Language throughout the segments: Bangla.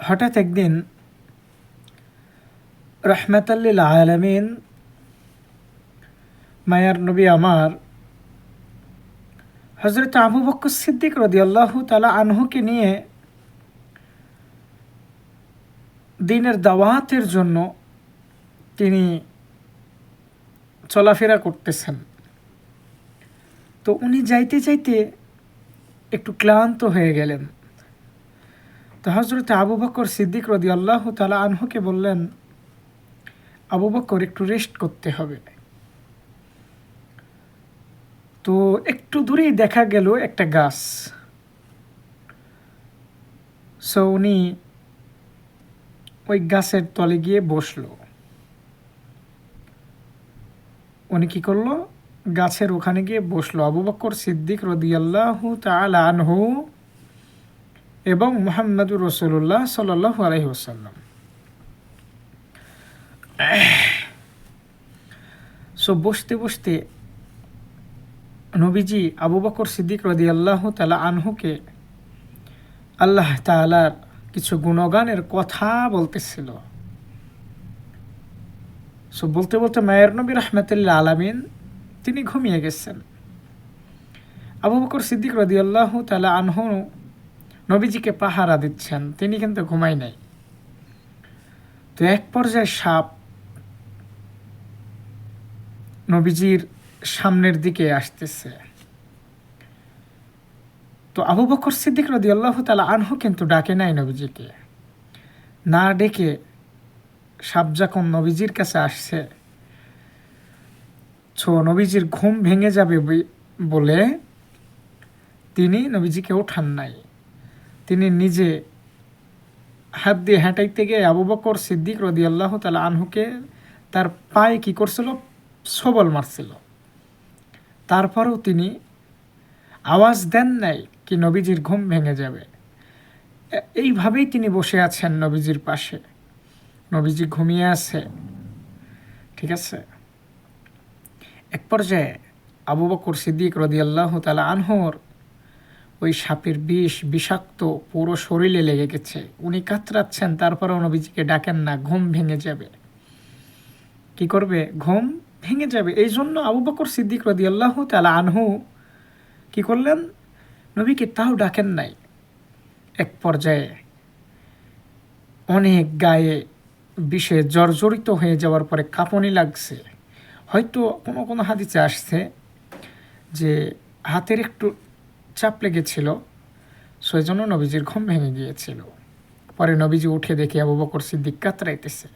হঠাৎ একদিন রহমাতাল্লিল আলামিন মায়ার নবী আমার হযরত আবু বকর সিদ্দিক রাদিয়াল্লাহু তাআলা আনহুকে নিয়ে দ্বীনের দাওয়াতের জন্য তিনি চলাফেরা করতেছেন। তো উনি যাইতে যাইতে একটু ক্লান্ত হয়ে গেলেন। তো হযরত আবু বকর সিদ্দিক রাদিয়াল্লাহু তাআলা আনহুকে বললেন, আবু বকর, একটু রেস্ট করতে হবে। তো একটু দূরেই দেখা গেল একটা গাছ। সো উনি ওই গাছের তলে গিয়ে বসলো। উনি কি করলো? গাছের ওখানে গিয়ে বসলো। আবু বকর সিদ্দিক রাদিয়াল্লাহু তাআলা আনহু এবং মুহাম্মদুর রাসূলুল্লাহ সাল্লাল্লাহু আলাইহি ওয়াসাল্লাম। সো বসতে বসতে নবীজি আবু বকর সিদ্দিক রাদিয়াল্লাহু তাআলা আনহুকে আল্লাহ তাআলার কিছু গুণগানের কথা বলতেছিল। সো বলতে বলতে মায়ের নবী রাহমাতুল্লিল আলামিন তিনি ঘুমিয়ে গেছেন। আবু বকর সিদ্দিক রাদিয়াল্লাহু তাআলা আনহু নবীজিকে পাহারা দিচ্ছেন, তিনি কিন্তু ঘুমাই নাই। তো এক পর্যায়ে সাপ নবীজির সামনের দিকে আসতেছে। তো আবু বকর সিদ্দিক রাদিয়াল্লাহু তাআলা আনহু কিন্তু ডাকে নাই নবীজিকে। না ডেকে সাপ যখন নবীজির কাছে আসছে, নবীজির ঘুম ভেঙে যাবে বলে তিনি নবীজিকে ওঠান নাই। তিনি নিজে হাত দিয়ে হাঁটাইতে গিয়ে আবু বকর সিদ্দিক রাদিয়াল্লাহু তাআলা আনহুকে তার পায়ে কি করছিল? সবল মারছিল। তারপরেও তিনি আওয়াজ দেন নাই কি নবীজির ঘুম ভেঙে যাবে। এইভাবেই তিনি বসে আছেন নবীজির পাশে। নবীজি ঘুমিয়ে আছে, ঠিক আছে। এক পর্যায়ে আবু বকর সিদ্দিক রাদিয়াল্লাহু তাআলা আনহুর ওই সাপের বিষাক্ত পুরো শরীরে লেগে গেছে। উনি কাতরাচ্ছেন, তারপরেও নবীজিকে ডাকেন না, ঘুম ভেঙে যাবে। কি করবে? ঘুম ভেঙে যাবে। এই জন্য আবু বকর সিদ্দিক রাদিয়াল্লাহু তাআলা আনহু কি করলেন? নবীকে তাও ডাকেন নাই। এক পর্যায়ে অনেক গায়ে বিষে জর্জরিত হয়ে যাওয়ার পরে কাঁপুনি লাগছে। হয়তো কোনো কোনো হাদিসে আসছে যে হাতের একটু চাপ লেগেছিল, সেই জন্য নবীজির ঘুম ভেঙে গিয়েছিল। পরে নবীজি উঠে দেখে আবু বকর সিদ্দিক কাতরাইতেছে।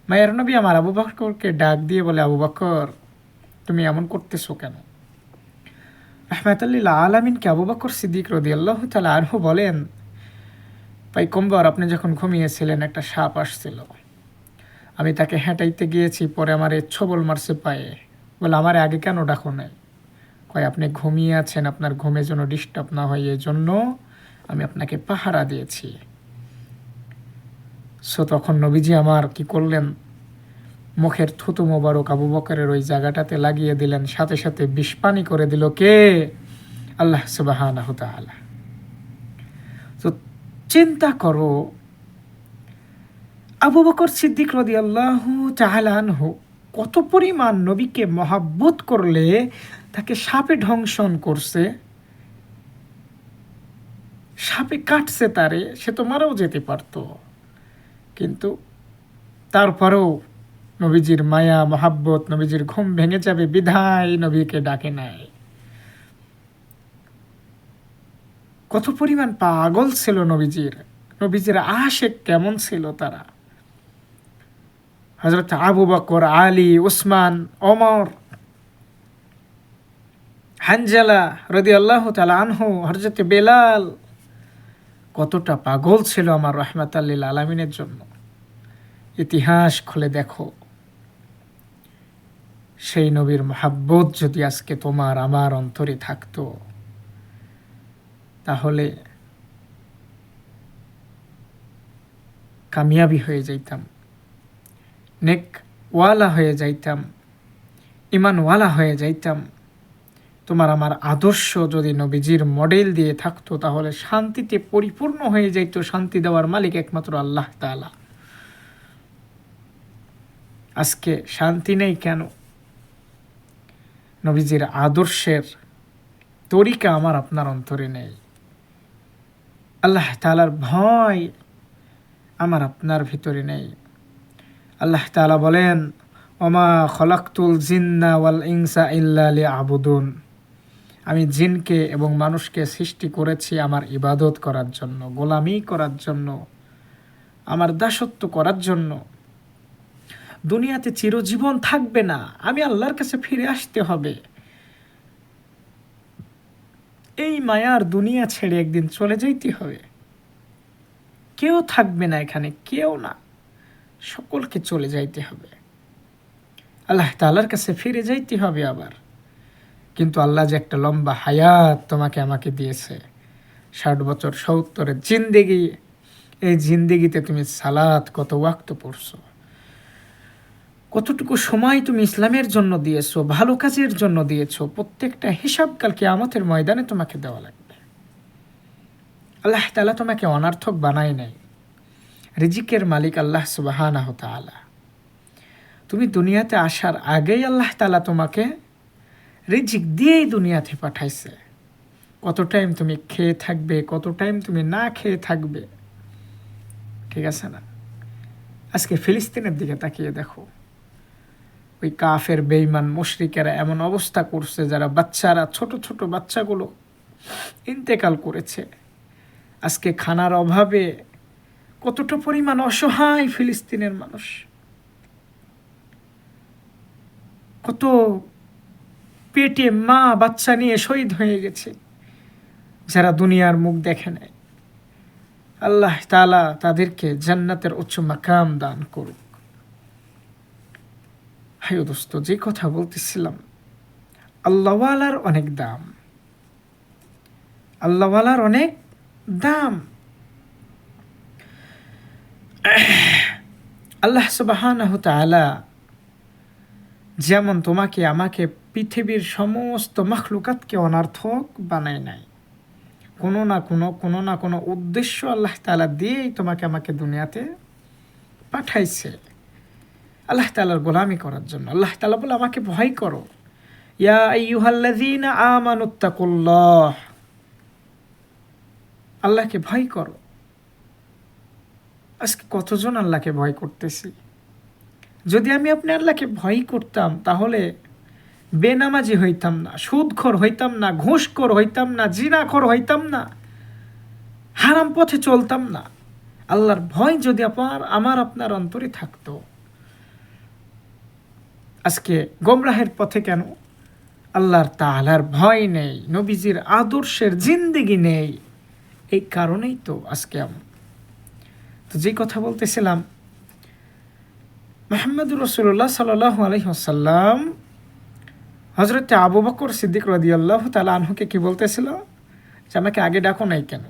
মায়ের নবী আমার আবু বকরকে ডাক দিয়ে বলে, আবু বকর, তুমি এমন করতেছো কেন? রাহমাতুল্লিল আলামিনকে আবু বকর সিদ্দিক রাদিয়াল্লাহু তাআলা আনহু বলেন, পয়গম্বর, আপনি যখন ঘুমিয়েছিলেন একটা সাপ আসছিল, আমি তাকে হেঁটাইতে গিয়েছি, পরে আমার ছোবল মারছে পায়ে। বলে, আমার আগে কেন ডাকো নাই? কয়, আপনি ঘুমিয়ে আছেন, আপনার ঘুমের জন্য ডিস্টার্ব না হয় এই জন্য আমি আপনাকে পাহারা দিয়েছি। সো তখন নবীজি আমার কি করলেন? মুখের থুতু মোবারক আবু বকরের ওই জায়গাটাতে লাগিয়ে দিলেন, সাথে সাথে বিষ পানি করে দিল কে? আল্লাহ সুবহানাহু তাআলা। তো চিন্তা করো, আবু বকর সিদ্দিক রাদিয়াল্লাহু তাআলা আনহু কত পরিমাণ নবীকে মহাব্বত করলে তাকে সাপে ধ্বংসন করছে। সাপে কাটছে তারে, সে তো মারাও যেতে পারত, কিন্তু তারপরেও নবীজির মায়া মহাব্বত, নবীজির ঘুম ভেঙে যাবে বিধায় নবীকে ডাকে নাই। কত পরিমাণ পাগল ছিল নবীজির আশিক কেমন ছিল তারা। হযরত আবু বকর, আলী, উসমান, ওমর, হানজালা রাদিয়াল্লাহু তাআলা আনহু, হযরত বেলাল, কতটা পাগল ছিল আমার রাহমাতাল্লিল আলামিনের জন্য। ইতিহাস খুলে দেখো, সেই নবীর মহাব্বত যদি আজকে তোমার আমার অন্তরে থাকতো, তাহলে কামিয়াবি হয়ে যাইতাম, নেকওয়ালা হয়ে যাইতাম, ইমানওয়ালা হয়ে যাইতাম। তোমার আমার আদর্শ যদি নবীজির মডেল দিয়ে থাকতো তাহলে শান্তিতে পরিপূর্ণ হয়ে যাইত। শান্তি দেওয়ার মালিক একমাত্র আল্লাহ তাআলা। আজকে শান্তি নেই কেন? নবীজির আদর্শের তরিকা আমার আপনার অন্তরে নেই। আল্লাহ তাআলার ভয় আমার আপনার ভিতরে নেই। আল্লাহ তাআলা বলেন, ওমা খলাকতুল জিন্না ওয়াল ইনসা ইল্লা লিয়াবুদুন, আমি জিনকে এবং মানুষকে সৃষ্টি করেছি আমার ইবাদত করার জন্য, গোলামি করার জন্য, আমার দাসত্ব করার জন্য। দুনিয়াতে চিরজীবন থাকবে না, আমি আল্লাহর কাছে ফিরে আসতে হবে। এই মায়ার দুনিয়া ছেড়ে একদিন চলে যাইতে হবে। কেউ থাকবে না এখানে, কেউ না, সকলকে চলে যাইতে হবে। আল্লাহ তাআলার কাছে ফিরে যাইতে হবে আবার। কিন্তু আল্লাহ যে একটা লম্বা হায়াত তোমাকে আমাকে দিয়েছে, 60 বছর 70 জিন্দেগি, এই জিন্দেগিতে তুমি সালাত কত ওয়াক্ত পড়ছো, কতটুকু সময় তুমি ইসলামের জন্য দিয়েছো, ভালো কাজের জন্য দিয়েছো, প্রত্যেকটা হিসাব কাল কিয়ামতের ময়দানে তোমাকে দেওয়া লাগবে। আল্লাহ তাআলা তোমাকে অনার্থক বানায় নাই। রিজিকের মালিক আল্লাহ সুবহানাহু তাআলা। তুমি দুনিয়াতে আসার আগেই আল্লাহ তাআলা তোমাকে রিজিক দিয়েই দুনিয়াতে পাঠাইছে। কত টাইম তুমি খেয়ে থাকবে, কত টাইম তুমি না খেয়ে থাকবে, ঠিক আছে না? আজকে ফিলিস্তিনের দিকে তাকিয়ে দেখো, ওই কাফের বেঈমান মুশরিকেরা এমন অবস্থা করছে, যারা বাচ্চারা, ছোট ছোট বাচ্চাগুলো ইন্তেকাল করেছে। আজকে খানার অভাবে কতটা পরিমাণ অসহায় ফিলিস্তিনের মানুষ, কত পেটে মা বাচ্চা নিয়ে শহীদ হয়ে গেছে, যারা দুনিয়ার মুখ দেখে নেয়। আল্লাহ তাআলা তাদেরকে জান্নাতের উচ্চ মাকাম দান করুক। হায় দোস্ত, যে কথা বলতেছিলাম, আল্লাহওয়ালার অনেক দাম, আল্লাহওয়ালার অনেক দাম। আল্লাহ সুবহানাহু তাআলা যেমন তোমাকে আমাকে পৃথিবীর সমস্ত মাখলুকাতকে অনার্থক বানায় নাই, কোনো না কোনো উদ্দেশ্য আল্লাহ তাআলা দিয়েই তোমাকে আমাকে দুনিয়াতে পাঠাইছে, আল্লাহ তাআলার গোলামি করার জন্য। আল্লাহ তাআলা বলে, আমাকে ভয় করো। ইয়া আইয়ুহাল্লাযীনা আমানুত্তাকুল্লাহ, আল্লাহকে ভয় করো। আজকে কতজন আল্লাহকে ভয় করতেছি? যদি আমি আপনি আল্লাহকে ভয় করতাম, তাহলে বেনামাজি হইতাম না, সুদখোর হইতাম না, ঘুষখোর হইতাম না, জিনাখোর হইতাম না, হারাম পথে চলতাম না। আল্লাহর ভয় যদি আমার আপনার অন্তরে থাকতো, আজকে গোমরাহের পথে কেন? আল্লাহর তাআলার ভয় নেই, নবীজির আদর্শের জিন্দেগি নেই। এই কারণেই তো আজকে তো যে কথা বলতেছিলাম, মুহাম্মদুর রাসূলুল্লাহ সাল্লাল্লাহু আলাইহি ওয়াসাল্লাম হযরত আবু বকর সিদ্দিক রাদিয়াল্লাহু তাআলা আনহুকে কি বলতেছিল, যে আমাকে আগে ডাকো নাই কেন?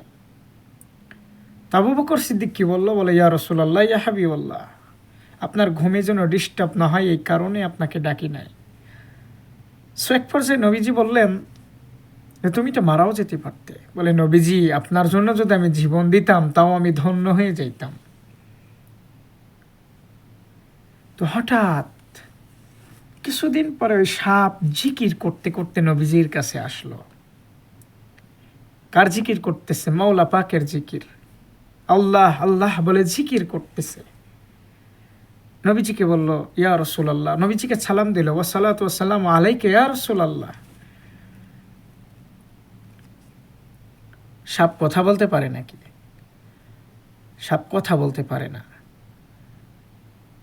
তো আবু বকর সিদ্দিক কি বলল? বলে, ইয়া রাসূলুল্লাহ, ইয়া হাবিবাল্লাহ, আপনার ঘুমে যেন ডিস্টার্ব না হয়, এই কারণে আপনাকে ডাকি নাই। সো এক পর্যায়ে নবীজি বললেন যে তুমি তো মারাও যেতে পারতে। বলে, নবীজি, আপনার জন্য যদি আমি জীবন দিতাম, তাও আমি ধন্য হয়ে যাইতাম। তো হঠাৎ কিছুদিন পরে ওই সাপ জিকির করতে করতে নবীজির কাছে আসলো। কার জিকির করতেছে? মাওলা পাকের জিকির। আল্লাহ আল্লাহ বলে জিকির করতেছে। নবীজিকে বলল, ইয়া রাসূলুল্লাহ, নবীজিকে সালাম দিল, ওয়াসসালাতু ওয়াসসালামু আলাইকা ইয়া রাসূলুল্লাহ। সাপ কথা বলতে পারে নাকি? সাপ কথা বলতে পারে না।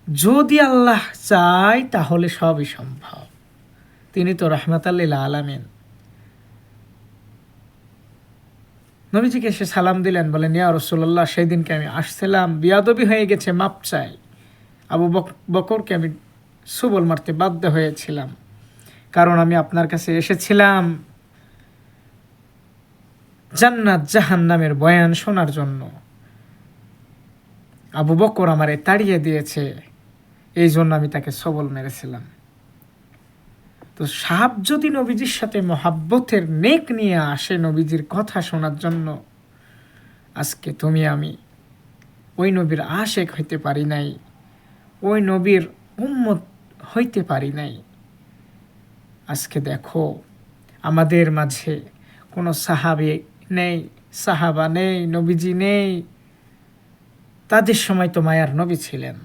যদি আল্লাহ চায় তাহলে সবই সম্ভব। তিনি তো রাহমাতাল লিল আলামিন। নবীজিকে এসে সালাম দিলেন, বলেন, ইয়া রাসূলুল্লাহ, সেই দিনকে আমি আসছিলাম, বিয়াদবি হয়ে গেছে, মাপ চাই। আবু বকরকে আমি সুবল মারতে বাধ্য হয়েছিলাম, কারণ আমি আপনার কাছে এসেছিলাম জান্নাত জাহান্নামের বয়ান শোনার জন্য। আবু বকর আমারে তাড়িয়ে দিয়েছে, এই জন্য আমি তাকে সবল মেরেছিলাম। তো সাপ যদি নবীজির সাথে মহাব্বতের নেক নিয়ে আসে নবীজির কথা শোনার জন্য, আজকে তুমি আমি ওই নবীর আশেক হইতে পারি নাই, ওই নবীর উম্মত হইতে পারি নাই। আজকে দেখো আমাদের মাঝে কোনো সাহাবী নেই, সাহাবা নেই, নবীজি নেই। তাদের সময় তো মায়ার নবী ছিলেন।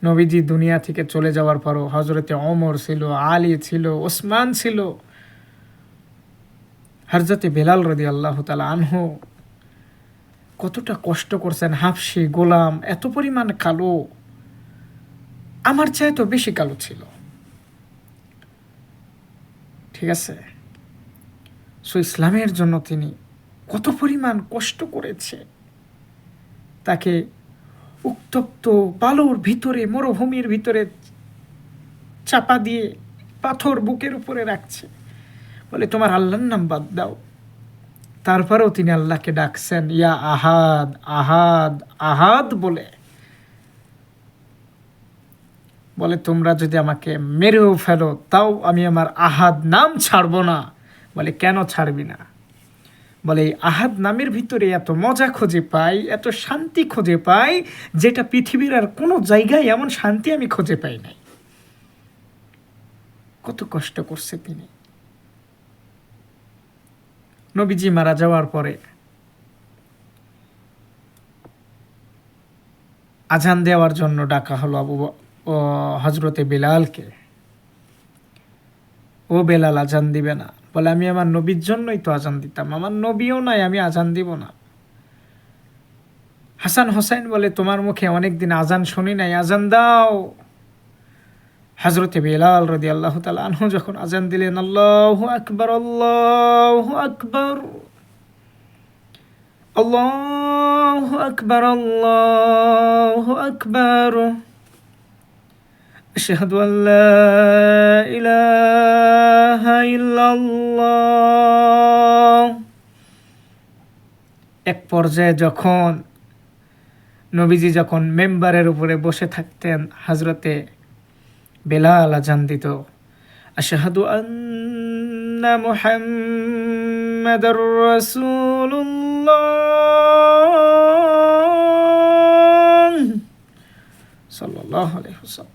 নবীজি দুনিয়া থেকে চলে যাওয়ার পরও হজরতে ওমর ছিল, আলী ছিল, ওসমান ছিল, হযরতে বেলাল রাদিয়াল্লাহু তাআলা আনহু কতটা কষ্ট করছেন। হাফসি গোলাম এত পরিমাণ কালো, আমার চাই তো বেশি কালো ছিল। ঠিক আছে, সো ইসলামের জন্য তিনি কত পরিমাণ কষ্ট করেছে। তাকে উত্তপ্ত বালুর ভিতরে, মরুভূমির ভিতরে চাপা দিয়ে পাথর বুকের উপরে রাখছে, বলে তোমার আল্লাহর নাম বাদ দাও। তারপরেও তিনি আল্লাহকে ডাকছেন ইয়া আহাদ আহাদ আহাদ বলে। বলে তোমরা যদি আমাকে মেরেও ফেলো তাও আমি আমার আহাদ নাম ছাড়ব না। বলে কেন ছাড়বি না? বলে এই আহাদ নামের ভিতরে এত মজা খুঁজে পাই, এত শান্তি খুঁজে পাই, যেটা পৃথিবীর আর কোনো জায়গায় এমন শান্তি আমি খুঁজে পাই নাই। কত কষ্ট করছে তিনি। নবীজি মারা যাওয়ার পরে আজান দেওয়ার জন্য ডাকা হলো হজরতে বেলালকে। ও বেলাল আজান দিবে না? বলে আমি আমার নবীর জন্যই তো আজান দিতাম, আমার নবীও নাই, আমি আজান দিব না। হাসান হোসেন বলে তোমার মুখে অনেকদিন আজান শুনি নাই, আজান দাও। হযরতে বেলাল রাদিয়াল্লাহু তাআলা আনহু যখন আজান দিলেন, আল্লাহু আকবার আল্লাহু আকবার আল্লাহু আকবার আল্লাহু আকবার আশহাদু আল্লা ইলাহা ইল্লাল্লাহ। এক পর্যায়ে যখন নবীজি যখন মেম্বারের উপরে বসে থাকতেন, হযরতে বেলাল আজান দিত, আশহাদু আন্না মুহাম্মাদার রাসূলুল্লাহ সাল্লাল্লাহু আলাইহি ওয়াসাল্লাম।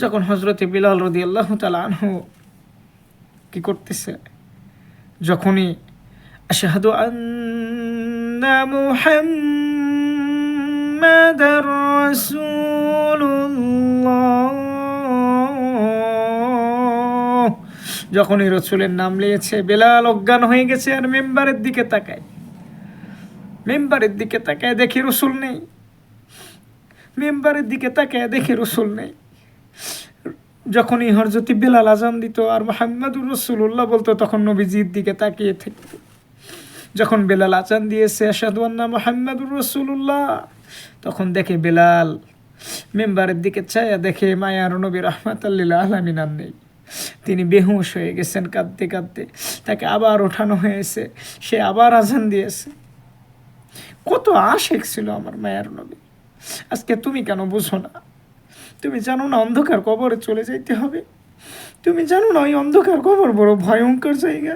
যখন হযরতে বেলাল রাদিয়াল্লাহু তাআলা আনহু কি করতেছে, যখনই আশহাদু আন্না মুহাম্মাদার রাসূলুল্লাহ, যখনই রাসূলের নাম নিয়েছে, বেলাল অজ্ঞান হয়ে গেছে। আর মেম্বারের দিকে তাকায়, মেম্বারের দিকে তাকায় দেখে রাসূল নেই, মেম্বারের দিকে তাকায় দেখে রাসূল নেই। যখনই হযরতে বেলাল আজান দিত আর মুহাম্মাদুর রাসূলুল্লাহ বলতো, তখন নবীজির দিকে তাকিয়ে থাকতো। যখন বেলাল আজান দিয়েছে আশহাদু আন্না মুহাম্মাদুর রাসূলুল্লাহ, তখন দেখে বেলাল মেম্বারের দিকে চায়া দেখে মায়ার নবী রাহমাতাল লিল আলামিন আর নেই। তিনি বেহুশ হয়ে গেছেন কাঁদতে কাঁদতে। তাকে আবার ওঠানো হয়েছে, সে আবার আজান দিয়েছে। কত আশেক ছিল আমার মায়ার নবী। আজকে তুমি কেন বুঝো না? তুমি জানো না অন্ধকার কবরে চলে যাইতে হবে? তুমি জানো না ওই অন্ধকার কবর বড় ভয়ঙ্কর জায়গা?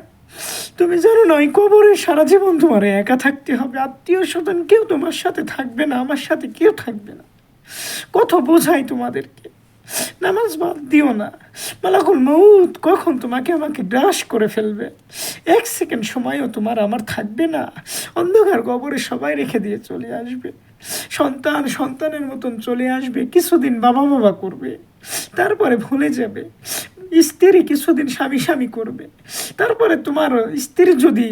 তুমি জানো না ওই কবরে সারা জীবন তোমার একা থাকতে হবে, আত্মীয় স্বজন কেউ তোমার সাথে থাকবে না, আমার সাথে কেউ থাকবে না। কত বোঝাই তোমাদেরকে, নামাজ বাদ দিও না, মালাকুল মউত কখন তোমাকে আমাকে গ্রাস করে ফেলবে, এক সেকেন্ড সময়ও তোমার আমার থাকবে না। অন্ধকার কবরে সবাই রেখে দিয়ে চলে আসবে, সন্তান সন্তানের মতন চলে আসবে, কিছুদিন বাবা বাবা করবে, তারপরে ভুলে যাবে। স্ত্রী কিছুদিন স্বামী স্বামী করবে, তারপরে তোমার স্ত্রী যদি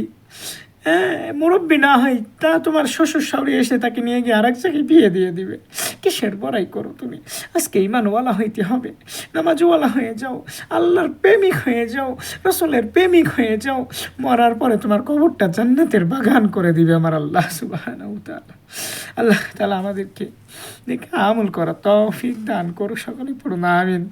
মুরব্বী না হয়, তা তোমার শ্বশুর শাশুড়ি এসে তাকে নিয়ে গিয়ে আরেক জায়গায় বিয়ে দিয়ে দিবে। কিসের বড়াই করো তুমি? আজকে ঈমানওয়ালা হইতে হবে, নামাজওয়ালা হয়ে যাও, আল্লাহর প্রেমিক হয়ে যাও, রাসূলের প্রেমিক হয়ে যাও। মরার পরে তোমার কবরটা জান্নাতের বাগান করে দিবে আমার আল্লাহ সুবহানাহু ওয়া তাআলা। আল্লাহ তাআলা আমাদেরকে দেখে আমল করা তৌফিক দান করো। সকলে পড়ুন আমিন।